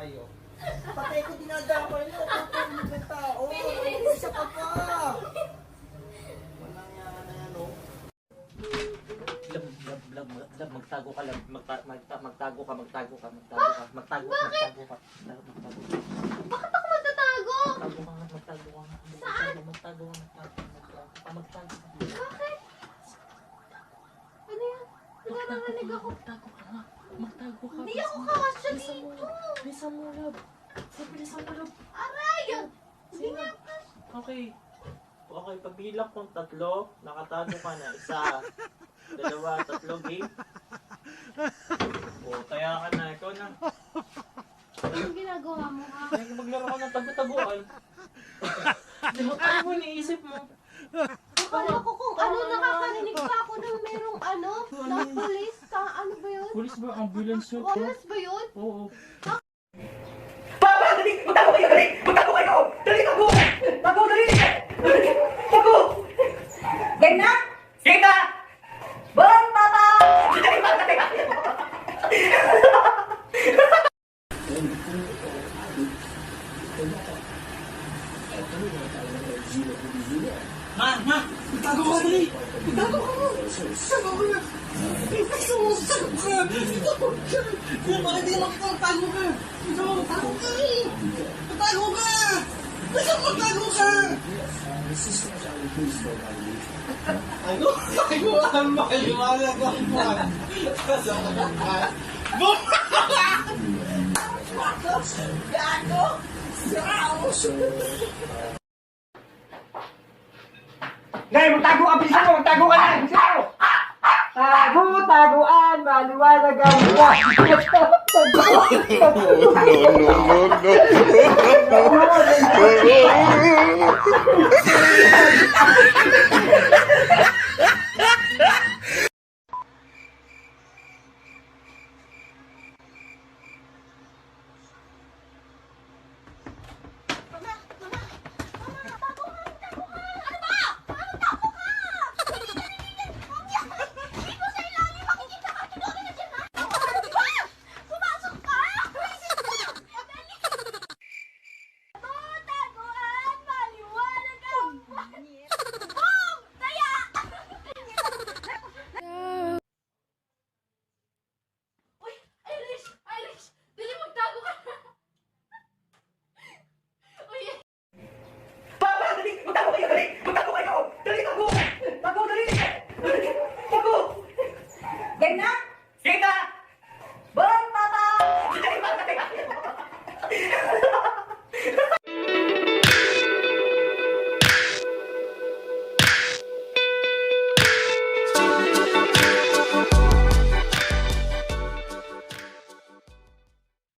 tayo. Patay ko dinadamay mo. Tutulog ng tao. Isa ka pa. Walang yan na yan, oh. Lab, magtago ka lang. Magtago ka. Bakit? Bakit ako magtatago? Magtago ka. Saan? Magtago ka. Bakit? Ano yan? Narinig ako. Magtago ka nga. Magtago ka. Hindi ako kakasya dito. Bilisan mo, lab. Bilisan mo, lab. Aray! Hindi nga ako. Okay. Okay, pagbilang kong 3, nakatago ka na. 1, 2, 3, game. O, kaya ka na. Ikaw na. Anong ginagawa mo ha? Ay, maglaro ka ng tago-taguan. Ano mo iniisip mo? Akala ko kung ano, nakakarinig pa ako ng merong ano, ng police ka, ano ba yun? Police ba? Ambulance yun? Police ba yun? Oo. Papa, dali! Magtago kayo, dali! Magtago kayo! Dali, tago! Tago, dali! Tago! Game na? Game na! Bang, Papa! Dali, Papa, dali! Ma! Magtago ka, dali! Magtago ka mo! Tago ka na! Tago ka! Kung bakit di mo kita magtago ka? Magtago ka! Magtago ka! Basta magtago ka! Tago ang maliwanag ang buwan! Gago! Dali, magtago ka! Bilisan mo! Magtago ka na! Bilisan mo! Tago-taguan! Maliwanag ang buwan! No.